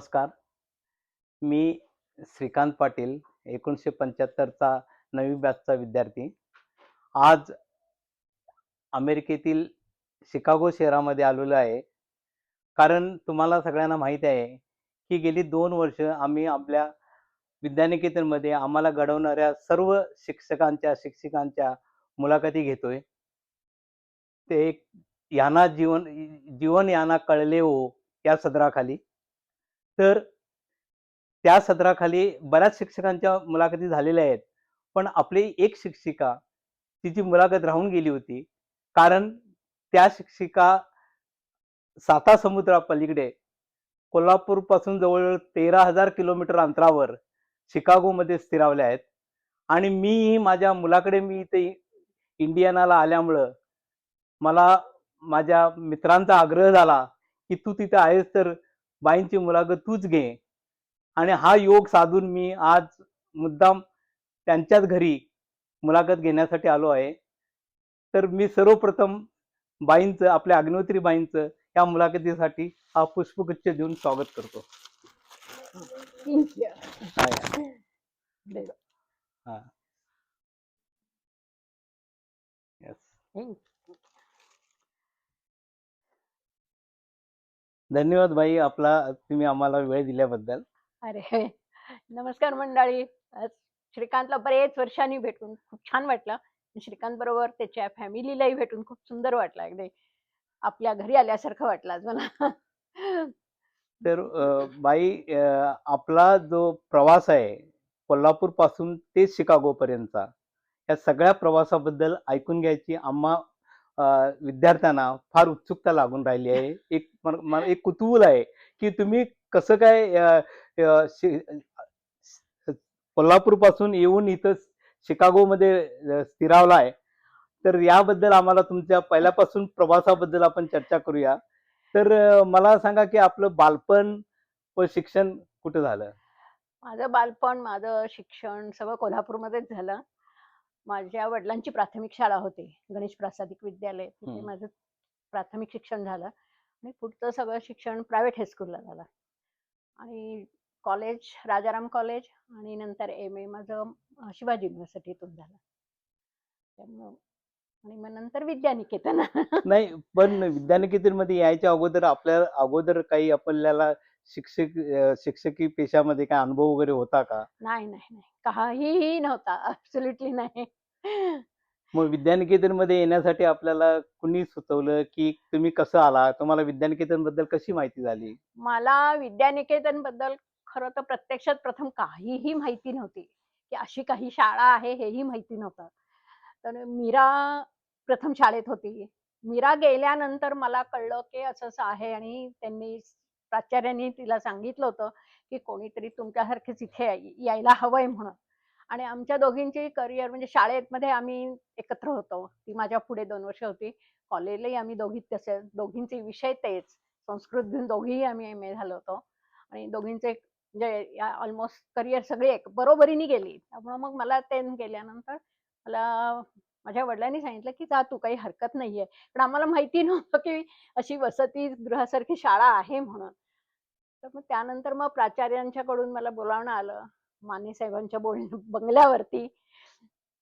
नमस्कार. मी श्रीकांत पाटील 1975चा 9वी बॅचचा विद्यार्थी. आज अमेरिकेतील शिकागो शहरामध्ये आलेलो आहे. कारण तुम्हाला सगळ्यांना माहीत आहे, की गेली 2 वर्ष आम्ही आपल्या विद्यानिकेतनमध्ये आम्हाला घडवणाऱ्या सर्व शिक्षकांच्या मुलाखती घेतोय. ते एक याना जीवन याना कळले हो या सदराखाली. तर त्या सदराखाली बऱ्याच शिक्षकांच्या मुलाखती झालेल्या आहेत. पण आपली एक शिक्षिका तिची मुलाखत राहून गेली होती. कारण त्या शिक्षिका सातासमुद्रापलीकडे कोल्हापूरपासून जवळ 13,000 किलोमीटर अंतरावर शिकागोमध्ये स्थिरावल्या आहेत. आणि मीही माझ्या मुलाकडे मी इथे इंडियानाला आल्यामुळं मला माझ्या मित्रांचा आग्रह झाला, की "तू तिथे आहेस तर बाईंची मुलाखत तूच घे." आणि हा योग साधून मी आज मुद्दाम त्यांच्याच घरी मुलाखत घेण्यासाठी आलो आहे. तर मी सर्वप्रथम बाईंचं, आपल्या अग्निहोत्री बाईंचं या मुलाखतीसाठी हा पुष्पगुच्छ देऊन स्वागत करतो. Thank you. हां, Great. हां. येस. Thank धन्यवाद बाई, तुम्ही आम्हाला वेळ दिल्याबद्दल. अरे नमस्कार मंडळी. आज श्रीकांतला बरेच वर्षांनी भेटून खूप छान वाटलं. श्रीकांत बरोबर त्याच्या फॅमिलीलाही भेटून खूप सुंदर वाटलं. अगदी आपल्या घरी आल्यासारखं वाटलं आज मला. तर बाई, आपला जो प्रवास आहे कोल्हापूर पासून ते शिकागो पर्यंतचा, या सगळ्या प्रवासाबद्दल ऐकून घ्यायची आम्हा विद्यार्थ्यांना फार उत्सुकता लागून राहिली आहे. मला एक कुतूहल आहे, की तुम्ही कसं काय कोल्हापूर पासून येऊन इथं शिकागोमध्ये स्थिरावलाय. तर याबद्दल आम्हाला तुमच्या पहिल्यापासून प्रवासाबद्दल आपण चर्चा करूया. तर मला सांगा, की आपलं बालपण व शिक्षण कुठं झालं? माझं बालपण, माझं शिक्षण सगळं कोल्हापूरमध्येच झालं. माझ्या वडिलांची प्राथमिक शाळा होती. गणेश प्रासादिक विद्यालय. तिथे माझं प्राथमिक शिक्षण झालं आणि पुढचं सगळं शिक्षण प्रायव्हेट हायस्कूलला झालं. आणि कॉलेज राजाराम कॉलेज आणि नंतर एम ए माझं शिवाजी युनिव्हर्सिटीतून झालं. त्यामुळं आणि मग नंतर विद्यानिकेतन. नाही, पण विद्यानिकेतनमध्ये यायच्या अगोदर काही आपल्याला शिक्षकी पेशामध्ये काय अनुभव वगैरे होता का? नाही, नाही, नाही. काहीही नव्हता. ॲब्सोल्युटली नाही. मग विद्यानिकेतनमध्ये येण्यासाठी आपल्याला कुणी सुचवलं, की तुम्ही कसं आला? तुम्हाला विद्यानिकेतनबद्दल कशी माहिती झाली? मला विद्यानिकेतनबद्दल खरं तर प्रत्यक्षात प्रथम काहीही माहिती नव्हती, की अशी काही शाळा आहे हेही माहिती नव्हतं. तर मीरा प्रथम शाळेत होती. मीरा गेल्यानंतर मला कळलं, की असं-असं आहे आणि प्राचार्यांनी तिला सांगितलं होतं, की कोणीतरी तुमच्यासारखेच इथे यायला हवंय म्हणून. आणि आमच्या दोघींची करियर म्हणजे शाळेमध्ये आम्ही एकत्र होतो. ती माझ्या पुढे 2 वर्ष होती. कॉलेजलाही आम्ही दोघी तसे दोघींचे विषय तेच. संस्कृत घेऊन दोघीही आम्ही एम-ए झालो होतो आणि दोघींचे म्हणजे ऑलमोस्ट करियर सगळी एक बरोबरीने गेली. त्यामुळे मग मला ते गेल्यानंतर मला माझ्या वडिलांनी सांगितलं, की "जा तू काही हरकत नाहीये." पण आम्हाला माहिती नव्हतं, की अशी वसतिगृहासारखी शाळा आहे म्हणून. तर मग त्यानंतर मग प्राचार्यांच्याकडून मला बोलावणं आलं. माने साहेबांच्या बंगल्यावरती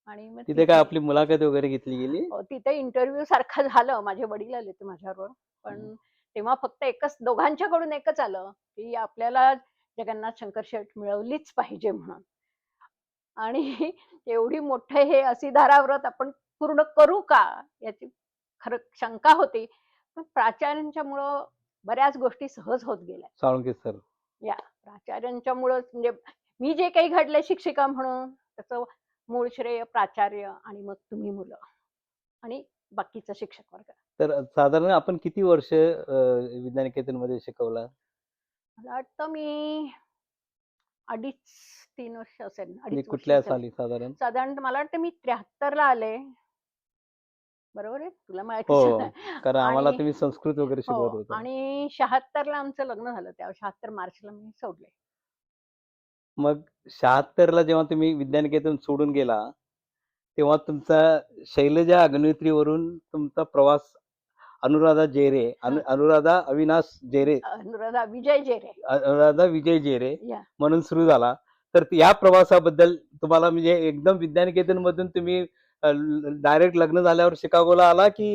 आणि मग तिथे काय तिथे आपली मुलाखत वगैरे घेतली गेली? तिथे इंटरव्ह्यू सारखं झालं. माझे वडील आले होते माझ्याबरोबर. पण तेव्हा फक्त दोघांच्याकडून एकच आलं, की आपल्याला जगन्नाथ शंकर शेट मिळवलीच पाहिजे म्हणून. आणि एवढी मोठे हे असिधाराव्रत आपण पूर्ण करू का? याची खरं शंका होती. पण प्राचार्यांच्यामुळं बऱ्याच गोष्टी सहज होत गेल्या. साळुंखे सर. या प्राचार्यांच्यामुळंच म्हणजे मी जे काही घडले शिक्षिका म्हणून त्याचं मूळ श्रेय प्राचार्य आणि मग तुम्ही मुलं आणि बाकीचा शिक्षक वर्ग. तर साधारण आपण किती वर्ष विद्यानिकेतनमध्ये शिकवला? मला वाटतं मी 2.5-3 वर्ष असेल. म्हणजे 2.5 वर्ष कुठल्या असेल. साली साधारण? साधारणतः मला वाटतं मी 73 ला आले. बरोबर आहे? तुला हो, माहितीच हो. आहे. कारण आम्हाला आणि तुम्ही संस्कृत वगैरे हो शिकवत होता. आणि 76 ला आमचं लग्न झालं. तेव्हा 76 मार्चला मी सोडले. मग 76 ला जेव्हा तुम्ही विद्यानिकेतन सोडून गेला, तेव्हा तुमचा शैलजा अग्निहोत्रीवरून तुमचा प्रवास अनुराधा जेरे, हां. अनुराधा अविनाश जेरे, अनुराधा विजय जेरे. अनुराधा विजय जेरे या. म्हणून सुरू झाला. तर या प्रवासाबद्दल तुम्हाला म्हणजे एकदम विद्यानिकेतनमधून तुम्ही डायरेक्ट लग्न झाल्यावर शिकागोला आला की?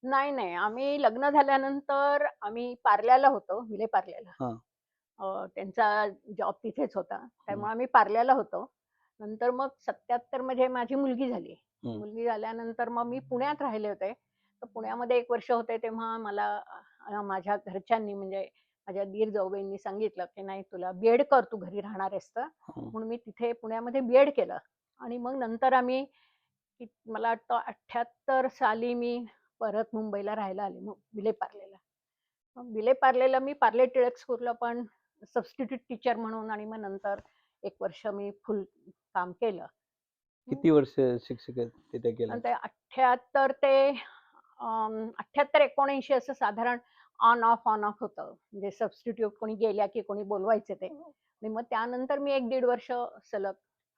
नाही, नाही. आम्ही लग्न झाल्यानंतर आम्ही पार्ल्याला होतो, विले पार्ल्याला. हां. त्यांचा जॉब तिथेच होता. हं, त्यामुळे आम्ही पार्ल्याला होतो. नंतर मग 77 मध्ये माझी मुलगी झाली. हं, मुलगी झाल्यानंतर मग मी पुण्यात राहिले होते. तर पुण्यामध्ये 1 वर्ष होते तेव्हा मला माझ्या घरच्यांनी म्हणजे माझ्या दीर-जाऊबाईंनी सांगितलं, की "नाही तुला बी कर तू घरी राहणार आहेस तर." हं. म्हणून मी तिथे पुण्यामध्ये बी केलं आणि मग नंतर आम्ही मला वाटतं 78 साली मी परत मुंबईला राहायला आले मग विलेपार्लेला. मग विलेपार्लेला मी पार्ले टिळक स्कूलला पण सबस्टिट्यूट टीचर म्हणून आणि मग नंतर 1 वर्ष मी फुल काम केलं. हं. किती वर्ष शिक्षक तिथे केलं? आणि ते 78 ते 78-79 असं साधारण ऑन ऑफ होतं. म्हणजे सबस्टिट्यूट कोणी गेल्या की कोणी बोलवायचे ते. आणि मग त्यानंतर मी 1-1.5 वर्ष सलग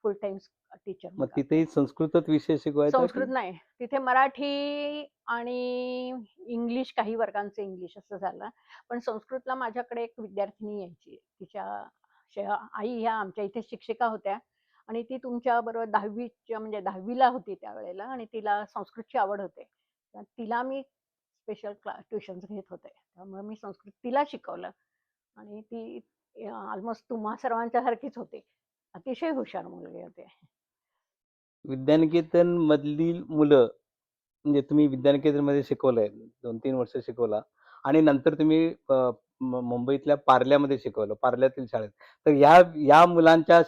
फुल टाईम टीचर म्हणून मग काम तिथेही केलं. संस्कृतच विषय शिकवायचा की? संस्कृत नाही. तिथे मराठी आणि इंग्लिश काही वर्गांचं इंग्लिश असं झालं. पण संस्कृतला माझ्याकडे एक विद्यार्थिनी यायची. आई ह्या आमच्या इथे शिक्षिका होत्या आणि ती तुमच्याबरोबर 10वीच्या म्हणजे 10वीला होती त्यावेळेला आणि तिला संस्कृतची आवड होते. तर तिला मी स्पेशल ट्युशन्स घेत होते. त्यामुळे मी संस्कृत तिला शिकवलं आणि ती अल्मोस्ट तुम्हा सर्वांच्या सारखीच होती. अतिशय हुशार मुलगी होती. विद्यानिकेतन मधली मुलं म्हणजे तुम्ही विद्यानिकेतनमध्ये शिकवलंय, 2-3 वर्ष शिकवला आणि नंतर तुम्ही मुंबईतल्या पार्ल्यामध्ये शिकवलं, पार्ल्यातील शाळेत. तर या मुलांच्या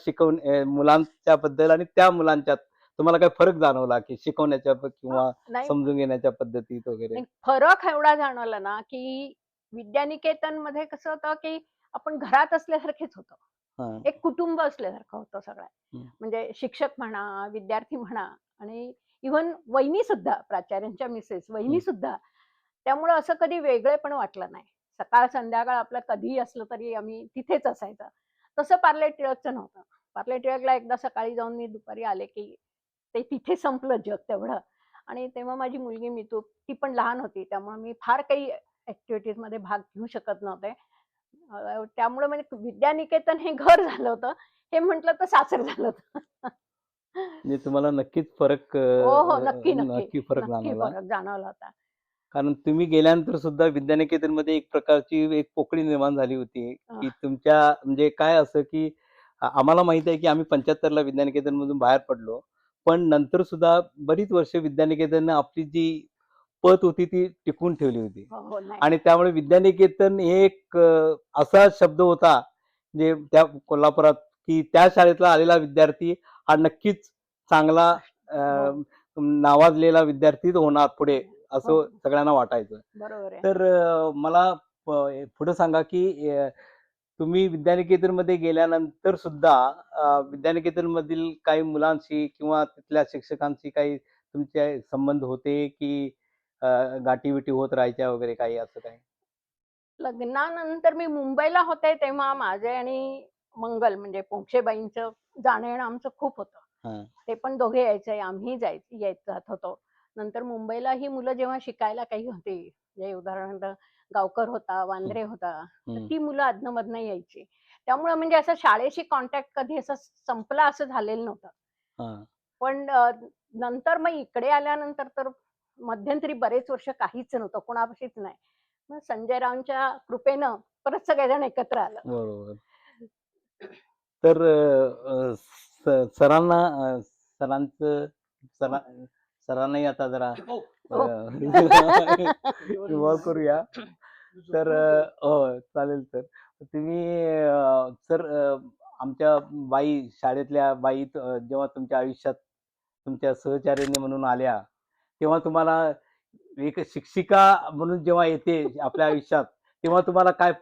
मुलांच्या बद्दल आणि त्या मुलांच्यात तुम्हाला काही फरक जाणवला, की शिकवण्याच्या हां, किंवा नाही समजून घेण्याच्या पद्धतीत वगैरे? नाही, फरक एवढा जाणवला ना, की विद्यानिकेतनमध्ये कसं होतं, की आपण घरात असल्यासारखेच होतो. हां. एक कुटुंब असल्यासारखं होतं सगळं. हं, म्हणजे शिक्षक म्हणा, विद्यार्थी म्हणा आणि इव्हन वहिनीसुद्धा, प्राचार्यांच्या मिसेस हं. वहिनीसुद्धा. त्यामुळं असं कधी वेगळेपण वाटलं नाही. सकाळ संध्याकाळ आपलं कधीही असलं तरी आम्ही तिथेच असायचं. तसं पार्ले टिळकचं नव्हतं. पार्ले टिळकला एकदा सकाळी जाऊन मी दुपारी आले, की ते तिथे संपलं जग तेवढं. आणि तेव्हा माझी मुलगी मितू ती पण लहान होती. त्यामुळे मी फार काही ॲक्टिव्हिटीजमध्ये भाग घेऊ शकत नव्हते. त्यामुळे म्हणजे विद्यानिकेतन हे घर झालं होतं. हे म्हटलं तर सासर झालं होतं. म्हणजे तुम्हाला नक्कीच फरक हो, हो. नक्की, नक्की. नक्की फरक नक्की जाणवला. फरक जाणवला होता. कारण तुम्ही गेल्यानंतर सुद्धा विद्यानिकेतनमध्ये एक प्रकारची एक पोकळी निर्माण झाली होती, अ, की तुमच्या म्हणजे काय असं, की आम्हाला माहीत आहे, की आम्ही 75 ला विद्यानिकेतनमधून बाहेर पडलो. पण नंतर सुद्धा बरीच वर्ष विद्यानिकेतननं आपली जी पत होती ती टिकवून ठेवली होती. हो, हो. नाही. आणि त्यामुळे विद्यानिकेतन हे एक असा शब्द होता, जे त्या कोल्हापुरात, की त्या शाळेतला आलेला विद्यार्थी हा नक्कीच चांगला हो. नावाजलेला विद्यार्थीच होणार पुढे, हो. असं सगळ्यांना वाटायचं. बरोबर आहे. तर मला पुढे सांगा, की तुम्ही विद्यानिकेतनमध्ये गेल्यानंतर सुद्धा विद्यानिकेतनमधील काही मुलांशी किंवा तिथल्या शिक्षकांशी काही तुमचे संबंध होते, की गाठी होत राहायच्या वगैरे काही असं काही? लग्नानंतर मी मुंबईला होते तेव्हा माझे आणि मंगल म्हणजे पोंक्षेबाईंचं जाणं-येणं आमचं खूप होतं. हां. ते पण दोघे यायचे, आम्ही येत जात होतो. नंतर मुंबईला ही मुलं जेव्हा शिकायला काही होती, म्हणजे उदाहरणार्थ गावकर होता, हं, वांद्रे होता, तर हं. ती मुलं अधनं-मधनं यायची. त्यामुळं म्हणजे असं शाळेशी कॉन्टॅक्ट कधी असं संपला असं झालेलं नव्हतं. हां. पण नंतर मग इकडे आल्यानंतर तर मध्यंतरी बरेच वर्ष काहीच नव्हतं, कोणापाशीच नाही. मग संजय रावांच्या कृपेनं परत सगळेजण एकत्र आलो. बरोबर. तर सरांना सरांचं सरा सरांनाही आता जरा हो. इन्व्हॉल्व करूया. तर हो, चालेल सर. तुम्ही सर आमच्या बाई, शाळेतल्या बाई जेव्हा तुमच्या आयुष्यात तुमच्या सहचार्याने म्हणून आल्या, तेव्हा तुम्हाला एक शिक्षिका म्हणून जेव्हा येते आपल्या आयुष्यात, तेव्हा तुम्हाला काय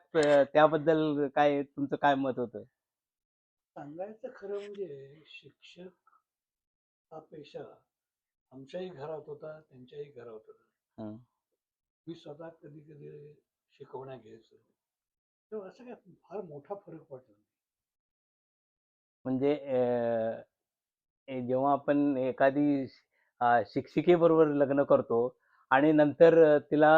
त्याबद्दल काय तुमचं काय मत होतं? सांगायचं खरं म्हणजे शिक्षक हा पेशा आमच्याही घरात होता, त्यांच्याही घरात होता. हं. मी स्वतः कधी-कधी शिकवण्या घ्यायचो. तेव्हा असं काय फार मोठा फरक वाटला नाही. म्हणजे जेव्हा आपण एखादी शिक्षिकेबरोबर लग्न करतो आणि नंतर तिला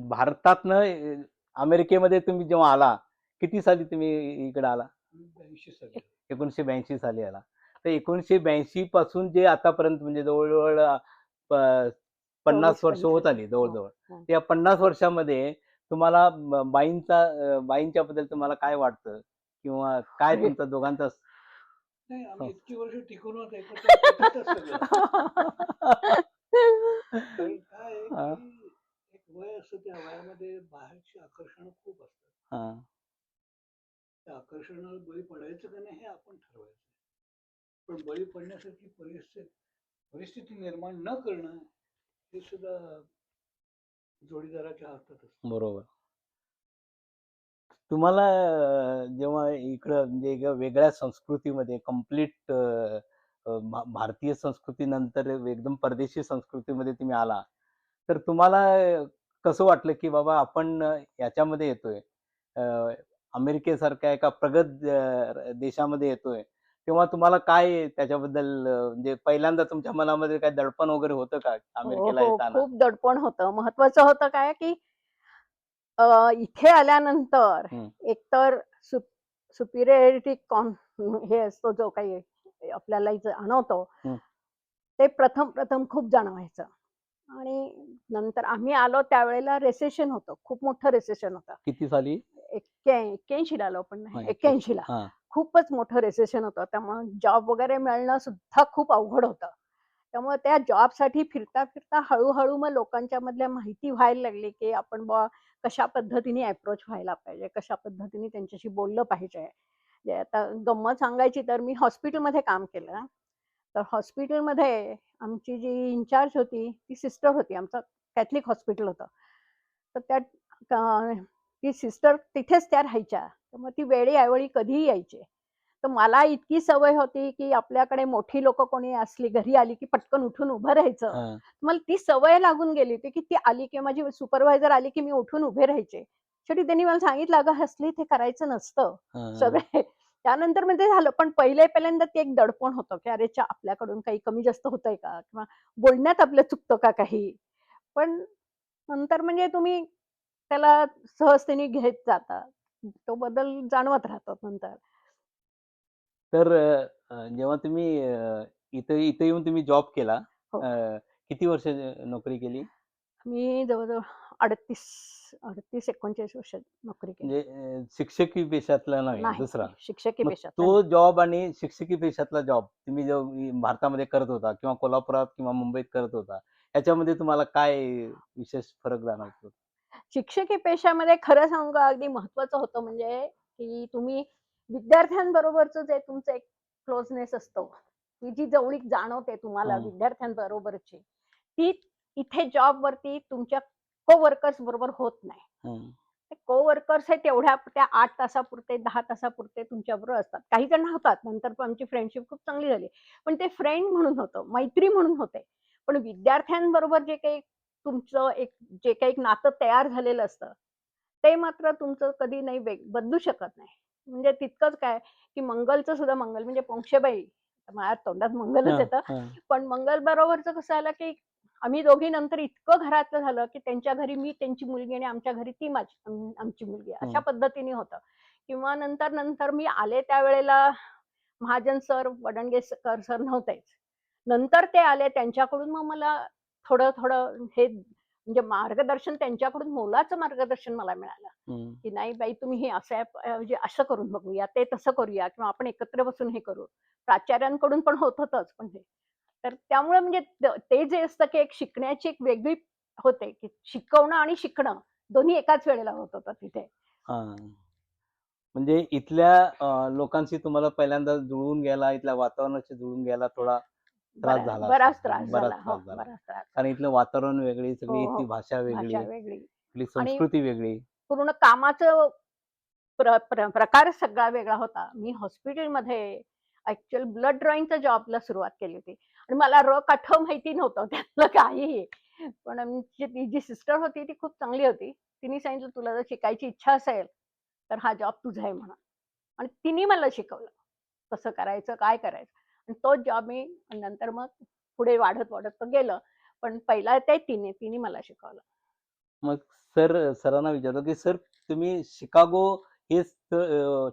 भारतातनं अमेरिकेमध्ये तुम्ही जेव्हा आला, किती साली तुम्ही इकडे आला? 82 साली. 1982 साली आला. तर 1982 पासून जे आतापर्यंत म्हणजे जवळ-जवळ 50 वर्ष 24-25 होत आली हो, जवळ-जवळ. हो. त्या 50 वर्षामध्ये तुम्हाला बाईंच्या बद्दल तुम्हाला काय वाटतं? किंवा काय तुमचं दोघांचा नाही, आम्ही हो. इतकी वर्ष टिकून एकत्र त्याच्यातच सगळं. कारण काय आहे, हां, की एक वय असतं, त्या वयामध्ये बाहेरची आकर्षणं खूप असतात. हां. त्या आकर्षणाला बळी पडायचं का नाही हे आपण ठरवायचं. पण बळी पडण्यासारखी परिस्थिती निर्माण न करणं हे सुद्धा जोडीदाराच्या हातात असतं. बरोबर. तुम्हाला जेव्हा इकडं म्हणजे एका वेगळ्या संस्कृतीमध्ये कंप्लीट भारतीय संस्कृतीनंतर एकदम परदेशी संस्कृतीमध्ये तुम्ही आला, तर तुम्हाला कसं वाटलं, की बाबा आपण याच्यामध्ये येतोय, अ, अमेरिकेसारख्या एका प्रगत देशामध्ये येतोय. तेव्हा तुम्हाला काय त्याच्याबद्दल म्हणजे पहिल्यांदा तुमच्या मनामध्ये काय दडपण वगैरे होतं का हो, अमेरिकेला हो. येताना? खूप दडपण होतं. महत्वाचं होतं काय, की इथे आल्यानंतर हं, एकतर सुपिरियरिटी हे असतो जो काही आपल्याला जाणवतो, हं. ते प्रथम खूप जाणवायचं. आणि नंतर आम्ही आलो त्यावेळेला रिसेशन होतं. खूप मोठं रिसेशन होतं. किती साली? 81 ला आलो आपण हां, 81 ला. हां. खूपच मोठं रिसेशन होतं. त्यामुळे जॉब वगैरे मिळणं सुद्धा खूप अवघड होतं. त्यामुळे त्या जॉबसाठी फिरता हळू मग लोकांच्या मधल्या माहिती व्हायला लागली, की आपण बुवा कशा पद्धतीने अप्रोच व्हायला पाहिजे, कशा पद्धतीने त्यांच्याशी बोललं पाहिजे. म्हणजे आता गंमत सांगायची तर मी हॉस्पिटलमध्ये काम केलं. तर हॉस्पिटलमध्ये आमची जी इन्चार्ज होती, ती सिस्टर होती. आमचं कॅथलिक हॉस्पिटल होतं. तर त्या ती सिस्टर तिथेच त्या राहायच्या. तर मग ती वेळी-अवेळी कधीही यायची. तर मला इतकी सवय होती, की आपल्याकडे मोठी लोकं कोणी असली, घरी आली की पटकन उठून उभं राहायचं. हां, मला ती सवय लागून गेली होती, की ती आली की माझी सुपरवायझर आली, की मी उठून उभे राहायचे. शेवटी त्यांनी मला सांगितलं, "अगं हसली ते करायचं नसतं." हां, हां. सगळे त्यानंतर मग ते झालं. पण पहिल्यांदा ते एक दडपण होतं, की "अरे आपल्याकडून काही कमी जास्त होतंय का?" किंवा बोलण्यात आपलं चुकतं का काही? पण नंतर म्हणजे तुम्ही त्याला सहजतेने घेत जाता. तो बदल जाणवत राहतो नंतर. तर जेव्हा तुम्ही इथं इथं येऊन तुम्ही जॉब केला, हो. किती वर्ष नोकरी केली? मी जवळ-जवळ 38-39 वर्ष नोकरी केली. म्हणजे शिक्षकी पेशातला नव्हे, नाही, दुसरा. शिक्षकी मग पेशातला तो नाही. जॉब आणि शिक्षकी पेशातला जॉब तुम्ही जो भारतामध्ये करत होता किंवा कोल्हापुरात किंवा मुंबईत करत होता, याच्यामध्ये तुम्हाला काय विशेष फरक जाणवतो? शिक्षकी पेशामध्ये खरं सांगू का अगदी महत्वाचं होतं म्हणजे, की तुम्ही विद्यार्थ्यांबरोबरचं जे तुमचं एक क्लोजनेस असतो, ती जी जवळीक जाणवते तुम्हाला हं, विद्यार्थ्यांबरोबरची, ती इथे जॉबवरती तुमच्या कोवर्कर्स बरोबर होत नाही. हं, ते कोवर्कर्स हे तेवढ्या त्या 8 तासापुरते, 10 तासापुरते तुमच्याबरोबर असतात. काही जण होतात. नंतर पण आमची फ्रेंडशिप खूप चांगली झाली. पण ते फ्रेंड म्हणून होतं, मैत्री म्हणून होते. पण विद्यार्थ्यांबरोबर जे काही तुमचं जे काही एक नातं तयार झालेलं असतं, ते मात्र तुमचं कधी नाही बदलू शकत नाही. म्हणजे तितकंच काय, की मंगलचं सुद्धा मंगल म्हणजे पोंक्षेबाई, माझ्या तोंडात मंगलच हां, येतं. हां, पण मंगल बरोबरचं कसं झालं, की आम्ही दोघी नंतर इतकं घरातलं झालं, की त्यांच्या घरी मी त्यांची मुलगी आणि आमच्या घरी ती आमची मुलगी अशा हं, पद्धतीने होतं. किंवा नंतर मी आले त्यावेळेला महाजन सर, वडणगेकर सर नव्हतेच. नंतर ते आले त्यांच्याकडून मग मला थोडं हे म्हणजे मार्गदर्शन त्यांच्याकडून मोलाचं मार्गदर्शन मला मिळालं, हं. की नाही बाई तुम्ही हे असं म्हणजे असं करून बघूया, ते तसं करूया किंवा आपण एकत्र बसून हे करू. प्राचार्यांकडून पण होत होतंच पण हे. तर त्यामुळे म्हणजे ते जे असतं, की एक शिकण्याची एक वेगळी होते, की शिकवणं आणि शिकणं दोन्ही एकाच वेळेला होत होतं तिथे. हां. म्हणजे इथल्या लोकांशी तुम्हाला पहिल्यांदा जुळवून घ्यायला, इथल्या वातावरणाशी जुळवून घ्यायला थोडा त्रास झाला असेल. बराच त्रास बराच झाला. हो, त्रास झाला. बराच त्रास कारण झाला. इथलं वातावरण वेगळी, हो, सगळी हो. इथली भाषा वेगळी, भाषा वेगळी इथली आणि संस्कृती वेगळी. पूर्ण कामाचं प्रकारच सगळा वेगळा होता. मी हॉस्पिटलमध्ये ॲक्चुअल ब्लड ड्रॉइंगच्या जॉबला सुरुवात केली होती आणि मला काठ माहिती नव्हतं त्यातलं काहीही. पण आमची ती जी सिस्टर होती ती खूप चांगली होती. तिने सांगितलं, "तुला जर शिकायची इच्छा असेल, तर हा जॉब तुझा आहे" म्हणून. आणि तिने मला शिकवलं. कसं करायचं, काय करायचं आणि तोच जॉब मी नंतर मग पुढे वाढत तो गेलं. पण पहिला ते तिने मला शिकवलं. मग सरांना विचारतो की सर तुम्ही शिकागो हेच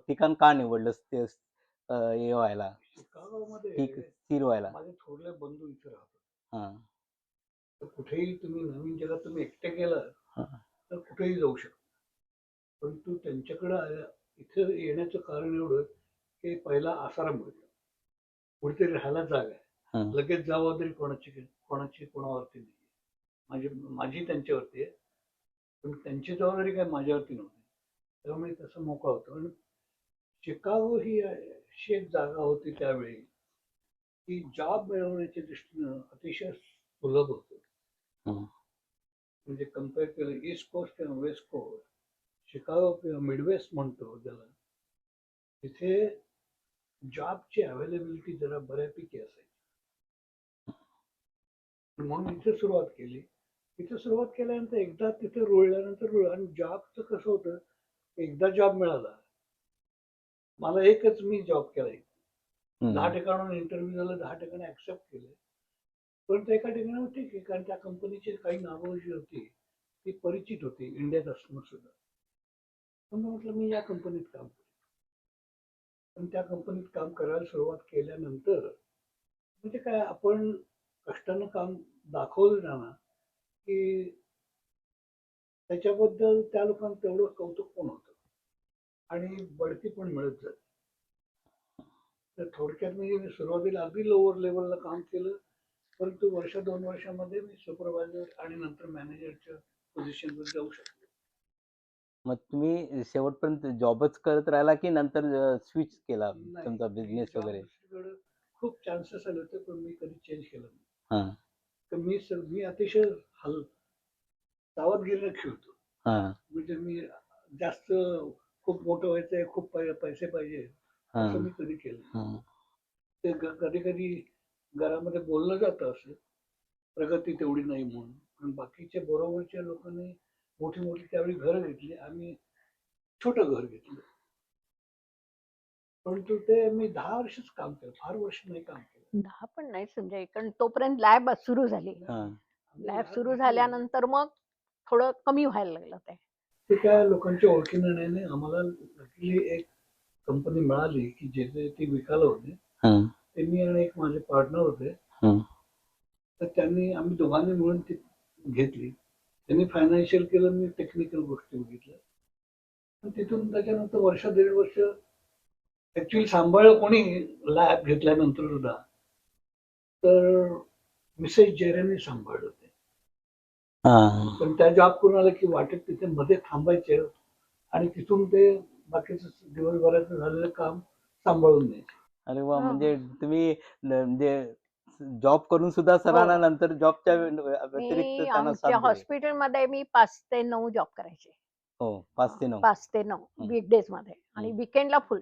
ठिकाण का निवडलंस ते हे व्हायला शिकागोमध्ये स्थिर व्हायला? माझे थोरले बंधू इथे राहतात. हा तर कुठेही तुम्ही नवीन जगात तुम्ही एकटे गेलात हा तर कुठेही जाऊ शकता. परंतु त्यांच्याकडे इथे येण्याचं कारण एवढं की पहिला आसारा मिळतो, कुठेतरी राहायला जागा आहे, हा लगेच जबाबदारी कोणाची कोणावरती नाही. माझी त्यांच्यावरती आहे, पण त्यांची जबाबदारी काय माझ्यावरती नव्हती. त्यामुळे तसं मोकळा होतो. आणि शिकागो ही अशी एक जागा होती त्यावेळी की जॉब मिळवण्याच्या दृष्टीनं अतिशय सुलभ होतं. हम्म. म्हणजे कम्पेअर केलं ईस्ट कोस्ट किंवा वेस्ट कोस्ट, शिकागो किंवा मिडवेस्ट म्हणतो ज्याला, तिथे जॉबची अवेलेबिलिटी जरा बऱ्यापैकी असायची. म्हणून इथे सुरुवात केली. इथे सुरुवात केल्यानंतर एकदा तिथे रुळल्यानंतर आणि जॉबचं कसं होतं, एकदा जॉब मिळाला, मला एकच मी जॉब केला. 10 ठिकाणाहून इंटरव्ह्यू झाला, 10 ठिकाणी ऍक्सेप्ट केले. परंतु एका ठिकाणी ठीक आहे, कारण त्या कंपनीची काही नावं जी होती ती परिचित होती इंडियात असणं सुद्धा. म्हणून म्हटलं मी या कंपनीत काम करेन. पण त्या कंपनीत काम करायला सुरुवात केल्यानंतर म्हणजे काय, आपण कष्टानं काम दाखवलं ना की त्याच्याबद्दल त्या लोकांना तेवढं कौतुक पण होतं आणि बढती पण मिळत जाते. तर थोडक्यात मी सुरुवातीला अगदी लोअर लेवलला काम केलं, परंतु वर्ष 2 वर्षामध्ये मी सुपरवायझर आणि नंतर मॅनेजरच्या पोझिशनवर जाऊ शकलो. मग तुम्ही शेवटपर्यंत जॉबच करत राहिला की नंतर स्विच केला नाही, तुमचा मी बिझनेस जॉब वगैरे? दुसरीकडे खूप चान्सेस आले होते, पण मी कधी चेंज केलं नाही. हा तर मी अतिशय सावधगिरीने खेळतो. हा म्हणजे मी जास्त खूप मोठं व्हायचंय, खूप पैसे पाहिजे हा असं मी कधी केलं नाही. हा ते कधी कधी घरामध्ये बोललं जातं असं, प्रगती तेवढी नाही म्हणून. पण बाकीच्या बरोबरच्या लोकांनी मोठी मोठी त्यावेळी घरं घेतली, आम्ही छोटं घर घेतलं. परंतु ते मी 10 वर्षच काम केलं, फार वर्ष नाही काम केलं. 10 पण नाही समजा, कारण तोपर्यंत लॅब सुरू झाली. हा लॅब सुरू झाल्यानंतर मग थोडं कमी व्हायला लागलं ते. ते काय लोकांच्या ओळखीनं नाही, आम्हाला लकीली एक कंपनी मिळाली की जे ती विकायला होते. हा ते मी आणि एक माझे पार्टनर होते. हा तर आम्ही दोघांनी मिळून ती घेतली. त्यांनी फायनान्शियल केलं, मी टेक्निकल गोष्टी बघितल्या. पण तिथून त्याच्यानंतर वर्ष 1.5 वर्ष ऍक्च्युली सांभाळलं कोणी लॅब घेतल्यानंतर सुद्धा, तर मिसेस जेरेनी सांभाळलं ते. हा पण त्या जॉब करून आलं की वाटेत तिथे मध्ये थांबायचे आणि तिथून ते बाकीचं दिवसभराचं झालेलं काम सांभाळून द्यायचे. अरे वा, हो. म्हणजे तुम्ही म्हणजे जॉब करून सुद्धा सरांना नंतर जॉबच्या व्यतिरिक्त मी त्यांना साथ आमच्या दिली. हॉस्पिटलमध्ये मी 5 ते 9 जॉब करायचे. हो 5 ते 9. 5 ते 9 हं. वीकडेज मध्ये आणि हं. वीकेंडला फुल.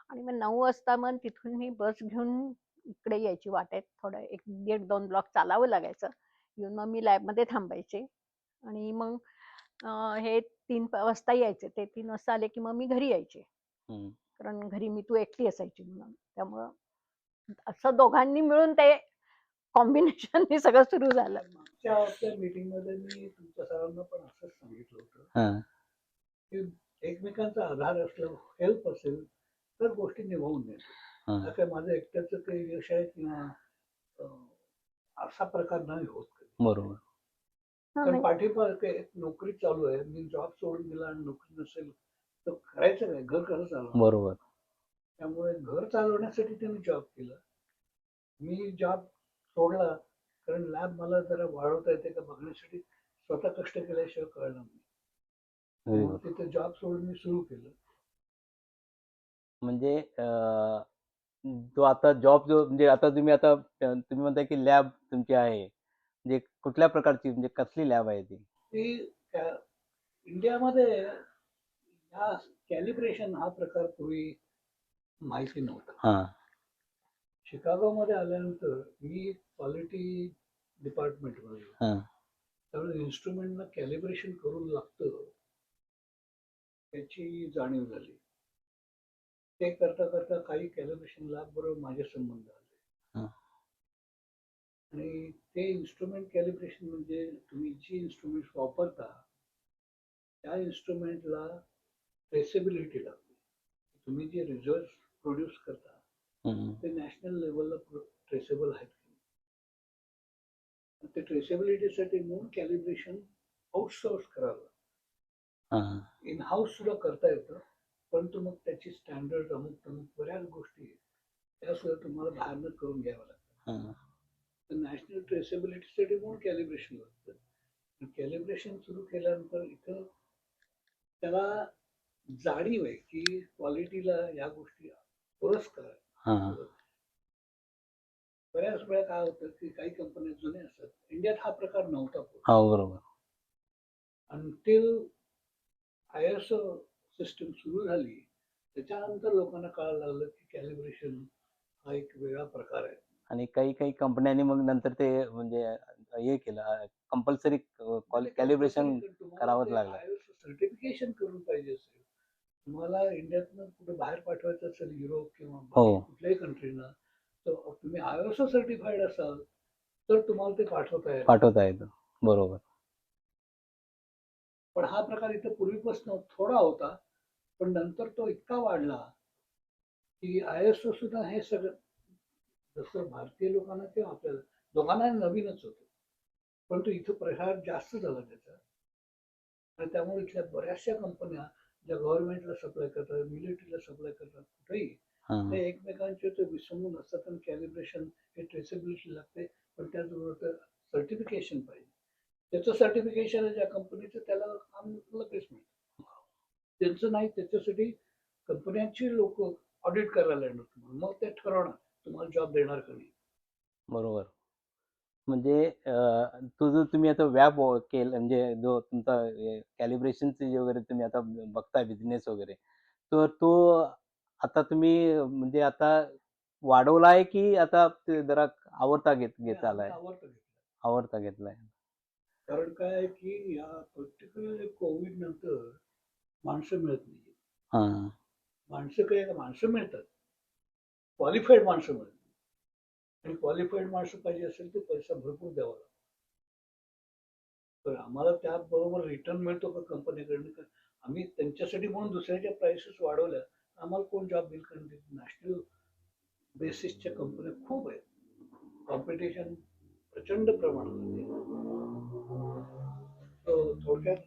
आणि मग 9 वाजता मग तिथून मी बस घेऊन इकडे यायची. वाटेत थोडं 1-1.5-2 ब्लॉक चालावं लागायचं. येऊन मग मी लॅबमध्ये थांबायचे आणि मग हे 3 वाजता यायचे. ते 3 वाजता आले की मग मी घरी यायचे. हं. कारण घरी मी तू एकटी असायची म्हणून. त्यामुळं असं दोघांनी मिळून ते कॉम्बिनेशननी सगळं सुरू झालं. मागच्या आपल्या मीटिंग मध्ये मी तुमच्या सरांना पण असंच सांगितलं होतं हां. की एकमेकांचा आधार असला, हेल्प असेल तर गोष्टी निभावून नेतो. हां. हा काय माझं एकट्याचं काही यश आहे किंवा अं, असा प्रकार नाही होत कधी. बरोबर. कारण नाही. पाठीमागे एक नोकरी चालू आहे, मी जॉब सोडून दिला आणि नोकरी नसेल तर करायचं काय, घर कसं चालवणार? बरोबर. त्यामुळे घर चालवण्यासाठी त्यांनी जॉब केला. मी जॉब सोडला कारण लॅब मला जरा वाढवता येते का बघण्यासाठी स्वतः कष्ट केल्याशिवाय कळलं नाही. व्हेरी म्हणून गुड. तिथे जॉब सोडून मी सुरू केलं. म्हणजे तो आता जॉब जो म्हणजे आता तुम्ही तुम्ही म्हणताय की लॅब तुमची आहे. म्हणजे कुठल्या प्रकारची, म्हणजे कसली लॅब आहे ती? ती इंडियामध्ये हा कॅलिब्रेशन हा प्रकार पूर्वी माहिती नव्हता. हां. शिकागोमध्ये आल्यानंतर मी क्वालिटी डिपार्टमेंटमध्ये, हां. त्यामुळे इन्स्ट्रुमेंटला कॅलिब्रेशन करून लागतं त्याची जाणीव झाली. ते करता करता काही कॅलिब्रेशन लॅब बरोबर माझे संबंध आले. हां. आणि ते इन्स्ट्रुमेंट कॅलिब्रेशन म्हणजे तुम्ही जी इन्स्ट्रुमेंट वापरता त्या इन्स्ट्रुमेंटला ट्रेसेबिलिटी लागते. तुम्ही जे रिझल्ट प्रोड्यूस करता हम्म. ते नॅशनल लेवलला ट्रेसेबल आहेत. ते ट्रेसेबिलिटीसाठी म्हणून कॅलिब्रेशन आउटसोर्स करावं. हा. इन हाऊस सुद्धा करता येतं, परंतु मग त्याची स्टँडर्ड अमुक बऱ्याच गोष्टी आहेत, त्या सुद्धा तुम्हाला बाहेरनं करून घ्याव्या लागतात. हा. तर नॅशनल ट्रेसेबिलिटीसाठी म्हणून कॅलिब्रेशन लागतं. कॅलिब्रेशन सुरू केल्यानंतर इथं त्याला जाणीव आहे की क्वालिटीला या गोष्टी पुरस्कार. हा. बऱ्याच वेळा काय होतं की काही कंपन्या जुन्या असतात, इंडियात हा प्रकार नव्हता हो बरोबर. अंटिल ISO सिस्टम सुरू झाली त्याच्यानंतर लोकांना कळायला लागलं की कॅलिब्रेशन हा एक वेगळा प्रकार आहे. आणि काही काही कंपन्यांनी मग नंतर ते म्हणजे हे केलं, कंपल्सरी कॅलिब्रेशन करावंच लागलं. सर्टिफिकेशन करून पाहिजे असेल, तुम्हाला इंडियातनं कुठे बाहेर पाठवायचं असेल युरोप किंवा हो. बाकी कुठल्याही कंट्रीला, तर तुम्ही ISO सर्टिफाईड असाल तर तुम्हाला ते पाठवता येतं. बरोबर. पण हा प्रकार इथे पूर्वीपासून थोडा होता, पण नंतर तो इतका वाढला की ISO सुद्धा हे सगळं, जसं भारतीय लोकांना किंवा आपल्याला दोघांना नवीनच होतं, परंतु इथं प्रसार जास्त झाला त्याचा. आणि त्यामुळे इथल्या बऱ्याचशा कंपन्या ज्या गव्हर्नमेंटला सप्लाय करतात, मिलिटरीला सप्लाय करतात, कुठेही हा. ते एकमेकांचे ते विसंबून असतात. आणि कॅलिब्रेशन हे ट्रेसेबिलिटी लागते, पण त्याचबरोबर सर्टिफिकेशन पाहिजे. त्याचं सर्टिफिकेशन आहे ज्या कंपनीचं त्याला काम लगेच मिळतं. त्यांचं नाही, त्याच्यासाठी कंपन्यांची लोक ऑडिट करायला येणार तुम्हाला, मग ते ठरवणार तुम्हाला जॉब देणार का नाही. बरोबर. म्हणजे तो जो तुम्ही आता व्याप केलं, म्हणजे जो तुमचा कॅलिब्रेशनचे जे वगैरे तुम्ही आता बघताय बिझनेस वगैरे, तर तो आता तुम्ही म्हणजे आता वाढवला आहे की आता ते जरा आवडता घेत आलाय? आवडता घेतलाय. कारण काय आहे की या पर्टिक्युलर कोविड नंतर माणसं मिळत नाही. हा. माणसं मिळतात, क्वालिफाईड माणसं मिळतात. आणि क्वालिफाईड माणसं पाहिजे असेल तर पैसा भरपूर द्यावा लागतो. तर आम्हाला त्याबरोबर रिटर्न मिळतो का कंपनीकडनं? आम्ही त्यांच्यासाठी म्हणून दुसऱ्याच्या प्राइसेस वाढवल्या, आम्हाला कोण जॉब देईल? कारण नॅशनल बेसिसच्या कंपन्या खूप आहेत, कॉम्पिटिशन प्रचंड प्रमाणात आहे. थोडक्यात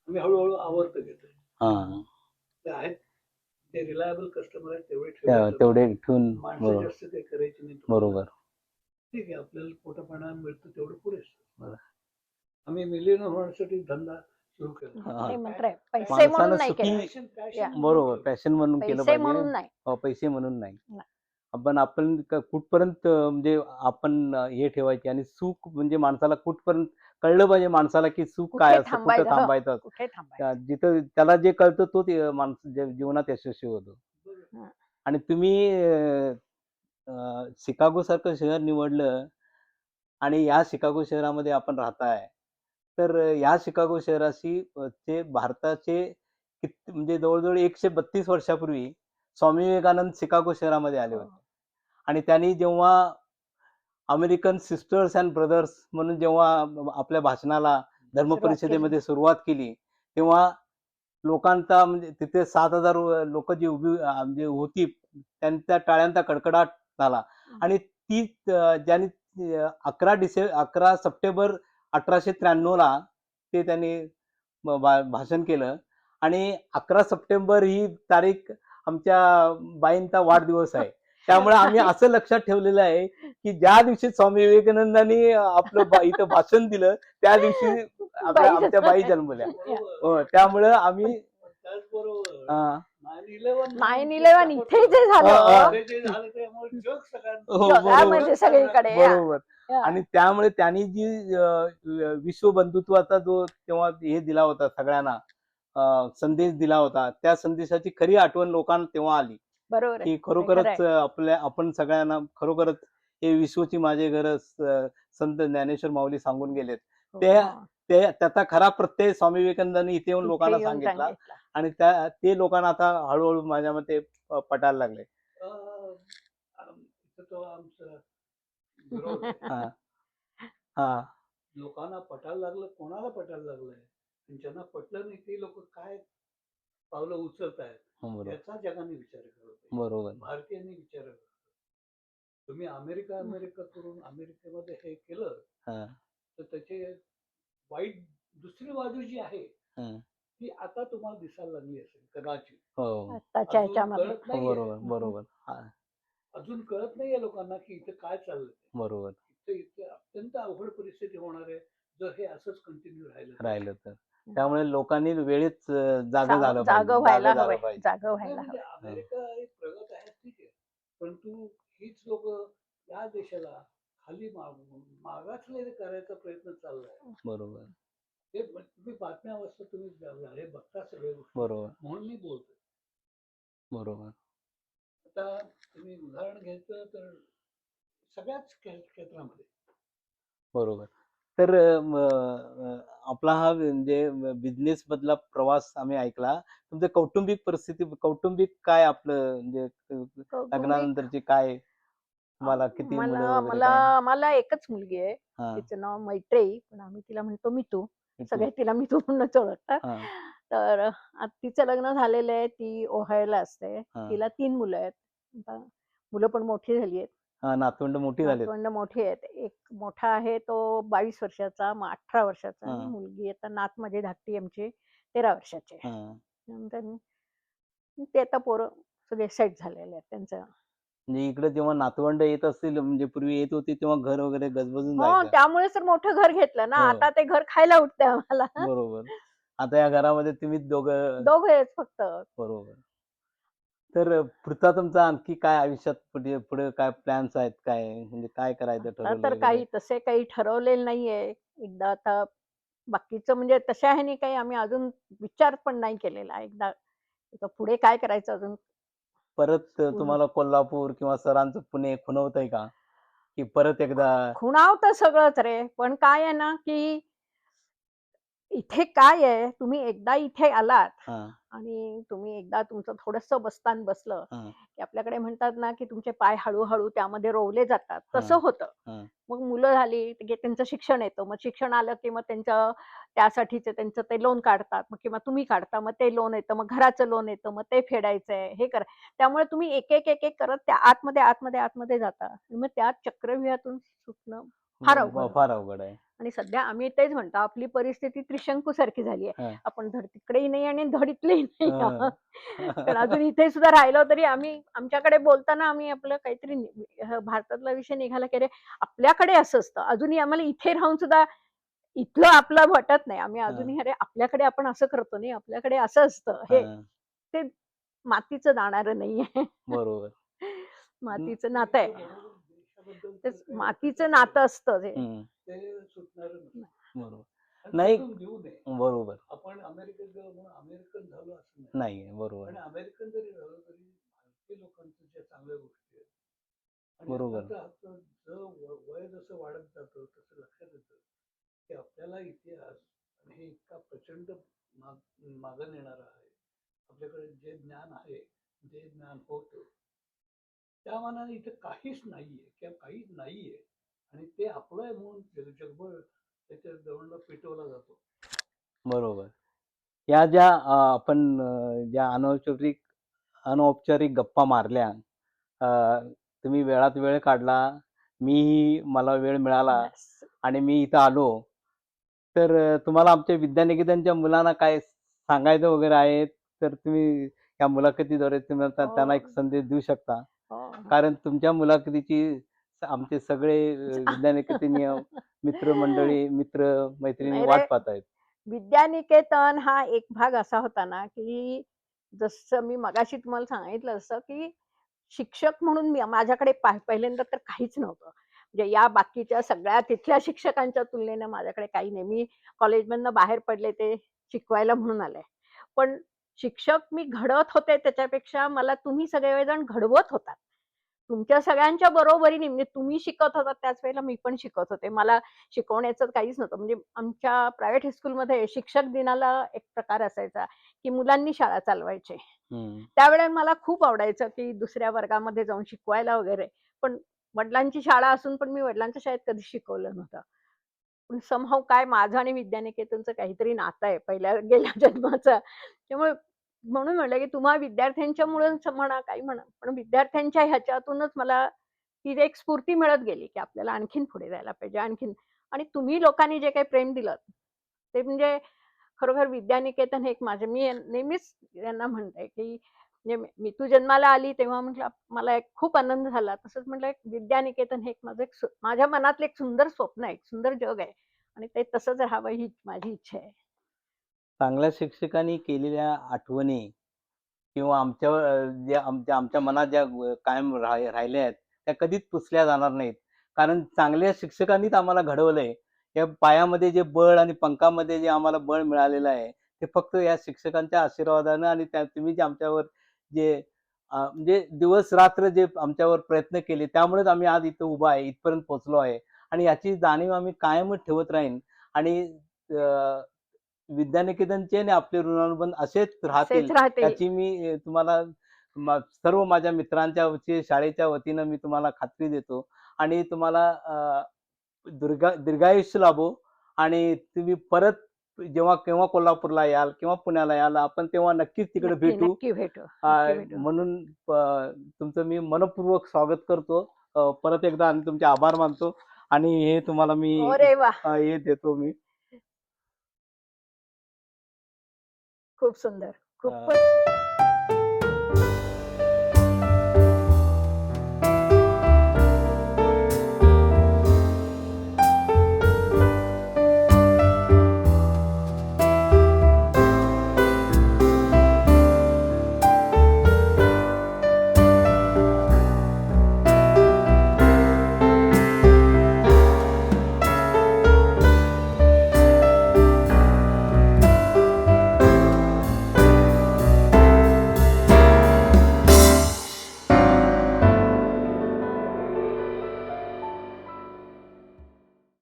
आम्ही हळूहळू आवर्त घेतोय. हा. ते आहेत, ते रिलायबल कस्टमर आहेत, तेवढे तेवढे ठेवून. माणसं बरोबर. जास्त काही करायची नाही. बरोबर. ठीक आहे, आपल्याला पोटा पाण्याला मिळतं तेवढं पुरेसं. बरं. आम्ही मिलियन होण्यासाठी धंदा सुरू केला. हा. नाही म्हणताय, पैसे माणसानं म्हणून नाही सुखी- केलं. या. बरोबर, पॅशन म्हणून केलं पैसे म्हणून पाहिजे. नाही. हो, पैसे म्हणून नाही. नाही. आपण कुठपर्यंत म्हणजे आपण हे ठेवायचे आणि सुख म्हणजे माणसाला कुठपर्यंत कळलं पाहिजे माणसाला की सुख कुठे काय असतं, कुठं थांबायचं, थांबायचं असतं. कुठे थांबायचं. जिथं त्याला जे कळतं तो ते माणूस जीवनात यशस्वी होतो. हं. आणि तुम्ही शिकागो सारखं शहर निवडलं आणि या शिकागो शहरामध्ये आपण राहताय, तर या शिकागो शहराशी ते भारताचे किती म्हणजे जवळजवळ 132 वर्षापूर्वी स्वामी विवेकानंद शिकागो शहरामध्ये आले होते. आणि त्यांनी जेव्हा अमेरिकन सिस्टर्स अँड ब्रदर्स म्हणून जेव्हा आपल्या भाषणाला धर्म सुरुवात परिषदेमध्ये सुरुवात केली, तेव्हा लोकांचा म्हणजे तिथे 7,000 लोक जी उभी म्हणजे होती, त्यांच्या टाळ्यांचा कडकडाट झाला. आणि ती ज्यांनी 11 सप्टेंबर 1893 ते त्यांनी भाषण केलं. आणि 11 सप्टेंबर ही तारीख आमच्या बाईंचा वाढदिवस आहे. त्यामुळे आम्ही असं लक्षात ठेवलेलं आहे की ज्या दिवशी स्वामी विवेकानंदांनी आपलं इथं भाषण दिलं त्या दिवशी आमच्या बाई जन्मल्या. हो, त्यामुळं आम्ही त्याचबरोबर हा. 9/11 इथे जे झालं जे झालं त्यामुळे जग सगळ्यांना हो, जगामध्ये बरोबर. सगळीकडे या. बरोबर. या. आणि त्यामुळे त्यांनी जी विश्व बंधुत्वाचा जो तेव्हा हे दिला होता सगळ्यांना, संदेश दिला होता, त्या संदेशाची खरी आठवण लोकांना तेव्हा आली बरोबर आहे. की हे खरोखरच खरंय. आपण सगळ्यांना खरोखरच हे विश्वची माझे घर संत ज्ञानेश्वर माऊली सांगून गेलेत. हो, ते हो. त्याचा खरा प्रत्यय स्वामी विवेकानंदांनी इथे येऊन इथे लोकांना येऊन सांगितला. सांगितलं. आणि ते लोकांना आता हळूहळू माझ्या मते पटायला लागले. इथं तो आमचा विरोध आहे. हा. हा लोकांना पटायला लागलं, कोणाला पटायला लागलंय आणि ज्यांना पटलं नाही ते लोक काय पावलं उचलत आहेत बरोबर याचा जगाने विचार केला पाहिजे. बरोबर भारतीयांनी विचार केला. तुम्ही अमेरिका करून अमेरिकेमध्ये हे केलं हा तर त्याचे वाईट दुसरी बाजू जी आहे हा. ती आता तुम्हाला दिसायला लागली असेल कदाचित. हो आत्ताच्या अजून ह्याच्यामध्ये कळत नाहीये, बरोबर बरोबर हा अजून कळत नाहीये लोकांना की इथं काय चाललंय. बरोबर इथे अत्यंत अवघड परिस्थिती होणार आहे जर हे असंच कंटिन्यू राहिलं तर. राहिलं तर त्यामुळे लोकांनी वेळीच जागं झालं जागं पाहिजे व्हायला जागं हवंय, झालं पाहिजे. जागं नाही व्हायला म्हणजे हवंय. अमेरिका एक प्रगत आहे ठीक आहे, परंतु हीच लोक या देशाला खाली मागासलेले करायचा प्रयत्न चाललाय. बरोबर हे तुम्ही बातम्या वाचता, तुम्ही हे बघता सगळ्या गोष्टी, बरोबर म्हणून मी बोलतो. बरोबर आता तुम्ही उदाहरण घ्यायचं तर सगळ्याच क्षेत्रामध्ये बरोबर. तर आपला हा म्हणजे बिझनेस मधला प्रवास आम्ही ऐकला. तुमचं कौटुंबिक परिस्थिती कौटुंबिक काय आपलं म्हणजे कौटुंबिक लग्नानंतरची काय तुम्हाला किती मुलं मला वगैरे काय? मला मला एकच मुलगी आहे. हा तिचं नाव मैत्रेयी, पण आम्ही तिला म्हणतो मितू. मिठू. सगळे तिला मितू म्हणूनच ओळखतात. हा तर तिचं लग्न झालेलं आहे. ती ओहायोला असते. हा तिला 3 मुलं आहेत. आता मुलं पण मोठी झाली आहेत. हा नातवंड मोठी झालीत. नातवंड मोठी आहेत. एक मोठा आहे तो 22 वर्षाचा, मग 18 वर्षाचा आणि हा मुलगी आता नात माझी धाकटी आमची 13 वर्षाची आहे. हा नंतर ते आता पोरं सगळे सेट झालेले आहेत त्यांचं. म्हणजे इकडे जेव्हा नातवंड येत असतील म्हणजे पूर्वी येत होती तेव्हा घर वगैरे गजबजून हो, जायचं. त्यामुळेच तर मोठं घर घेतलं ना. हो आता ते घर खायला उठतंय आम्हाला. बरोबर. आता या घरामध्ये तुम्ही दोघं दोघे आहेत फक्त. बरोबर. तर पुढचा तुमचा आणखी काय आयुष्यात पुढे पुढे काय प्लॅन्स आहेत काय म्हणजे काय करायचं आता ठरवलं तर वगैरे? काही तसे काही ठरवलेलं नाहीये. एकदा आता बाकीचं म्हणजे तशा ह्याने काही आम्ही अजून विचार पण नाही केलेला. एकदा आता पुढे काय करायचं अजून परत पूर्ण तुम्हाला कोल्हापूर किंवा सरांचं पुणे खुणवतंय का? की परत एकदा खुणावतं सगळंच रे. पण काय आहे ना, की इथे काय आहे, तुम्ही एकदा इथे आलात हां, आणि तुम्ही एकदा तुमचं थोडंसं बस्तान बसलं, हां, की आपल्याकडे म्हणतात ना, की तुमचे पाय हळू त्यामध्ये रोवले जातात. हां, तसं होतं. हां, मग मुलं झाली, की त्यांचं शिक्षण येतं. मग शिक्षण आलं, की मग त्यासाठीचे त्यांचं ते लोन काढतात. मग किंवा तुम्ही काढता. मग ते लोन येतं. मग घराचं लोन येतं. मग ते फेडायचंय, हे करा. त्यामुळे तुम्ही एक करत त्या आतमध्ये जाता. आणि मग त्या चक्रव्यूहातून सुटणं फार अवघड होतं. फार अवघड आहे. आणि सध्या आम्ही तेच म्हणतो, आपली परिस्थिती त्रिशंकूसारखी झाली आहे. हां, आपण धड तिकडेही नाही आणि धड इथलेही नाही आहोत. हं. कारण अजून इथे सुद्धा राहिलो तरी आम्ही आमच्याकडे बोलताना आम्ही आपलं काहीतरी भारतातला विषय निघाला, की अरे आपल्याकडे असं असतं. अजूनही आम्हाला इथे राहून सुद्धा इथलं आपलं वाटत नाही. आम्ही हां, अजूनही अरे आपल्याकडे आपण असं करतो नाही, आपल्याकडे असं असतं. हां. ते मातीचं जाणारं नाहीये. बरोबर. हं, मातीचं नातं आहे. देशाबद्दल तर तेच काही मातीचं वाटतच नातं नाही. असतं ते. हं. ते सुटणार नाही बरोबर. आणि नाही सुटून देऊ नये. बरोबर. आपण अमेरिकेत गेलो म्हणून अमेरिकन झालो असं नाही. नाहीये. बरोबर. आणि अमेरिकन जरी झालो तरी भारतीय लोकांच्या ज्या चांगल्या गोष्टी आहेत आणि बरोबर. आता वय जसं वाढत जातं तसं लक्षात येतं की आपल्याला इतिहास आणि हे इतका प्रचंड मागं नेणारा आहे. आपल्याकडे जे ज्ञान आहे, जे ज्ञान होतं त्या मानाने इथं काहीच नाहीये किंवा काहीच नाहीये आणि ते आपलं आहे म्हणून जगभर त्याच्या दवंडला पेटवला जातो. बरोबर. या ज्या आपण ज्या अनौपचारिक गप्पा मारल्या अ, तुम्ही वेळात वेळ काढला, मीही मला वेळ मिळाला येस. आणि मी इथं आलो. तर तुम्हाला आमच्या विद्यानिकेतनच्या मुलांना काय सांगायचं वगैरे आहे, तर तुम्ही या मुलाखतीद्वारे तुम्ही त्यांना एक हो, संदेश देऊ शकता. हो. कारण तुमच्या मुलाखतीची आमचे सगळे विद्यानिकेतनीय मित्रमंडळी, मित्र-मैत्रिणी नाही रे, वाट पाहत आहेत. विद्यानिकेतन हा एक भाग असा होता ना, की जसं मी मगाशी तुम्हाला सांगितलं असं, की शिक्षक म्हणून माझ्याकडे पहिल्यांदा तर काहीच नव्हतं. म्हणजे या बाकीच्या सगळ्या तिथल्या शिक्षकांच्या तुलनेने माझ्याकडे काही नाही. मी कॉलेजमधनं बाहेर पडले ते शिकवायला म्हणून आले. पण शिक्षक मी घडवत होते त्याच्यापेक्षा मला तुम्ही सगळेजण घडवत होतात. तुमच्या सगळ्यांच्या बरोबरीने म्हणजे तुम्ही शिकत होतात त्याच वेळेला मी पण शिकत होते. मला शिकवण्याचं काहीच नव्हतं. म्हणजे आमच्या प्रायव्हेट हायस्कूलमध्ये शिक्षक दिनाला एक प्रकार असायचा, की मुलांनी शाळा चालवायची. हं. त्यावेळेला मला खूप आवडायचं, की दुसऱ्या वर्गामध्ये जाऊन शिकवायला वगैरे. पण वडिलांची शाळा असून पण मी वडिलांच्या शाळेत कधीच शिकवलं नव्हतं. पण समहाऊ काय माझं आणि विद्यानिकेतनचं काहीतरी नातं आहे पहिल्या गेल्या जन्माचं. त्यामुळे म्हणून म्हटलं की तुम्हा विद्यार्थ्यांच्यामुळेच म्हणा, काही म्हणा, पण विद्यार्थ्यांच्या ह्याच्यातूनच मला ती एक स्फूर्ती मिळत गेली, की आपल्याला आणखीन पुढे जायला पाहिजे, आणखीन. आणि तुम्ही लोकांनी जे काही प्रेम दिलं, ते म्हणजे खरोखर विद्यानिकेतन हे एक माझं मी नेहमीच यांना म्हणते, की म्हणजे मी तू जन्माला आली तेव्हा म्हटलं मला एक खूप आनंद झाला. तसंच म्हटलं एक विद्यानिकेतन हे एक माझं एक माझ्या मनातलं एक सुंदर स्वप्न आहे, एक सुंदर जग आहे आणि ते तसंच राहावं ही माझी इच्छा आहे. चांगल्या शिक्षकांनी केलेल्या आठवणी किंवा आमच्यावर ज्या आमच्या मनात ज्या कायम राहिल्या आहेत, त्या कधीच पुसल्या जाणार नाहीत. कारण चांगल्या शिक्षकांनीच आम्हाला घडवलंय. या पायामध्ये जे बळ आणि पंखामध्ये जे आम्हाला बळ मिळालेलं आहे, ते फक्त या शिक्षकांच्या आशीर्वादानं आणि तुम्ही जे आमच्यावर जे म्हणजे दिवस-रात्र जे आमच्यावर प्रयत्न केले, त्यामुळेच आम्ही आज इथं उभा आहे, इथपर्यंत पोहोचलो आहे. आणि याची जाणीव आम्ही कायमच ठेवत राहीन आणि अ, विद्यानिकेतनचे आणि आपले ऋणानुबंध असेच राहतील असेच राहते. याची मी तुम्हाला सर्व माझ्या मित्रांच्या शाळेच्या वतीनं मी तुम्हाला खात्री देतो आणि तुम्हाला दीर्घायुष्य लाभो आणि तुम्ही परत जेव्हा केव्हा कोल्हापूरला याल किंवा पुण्याला याल आपण तेव्हा नक्कीच तिकडे नक्की, भेटू. नक्की भेटू. अ, नक्की भेटू. म्हणून तुमचं मी मनःपूर्वक स्वागत करतो. परत एकदा आणि तुमचे आभार मानतो आणि हे तुम्हाला मी अरे वाह! हे देतो मी. खूप सुंदर. अ, खूपच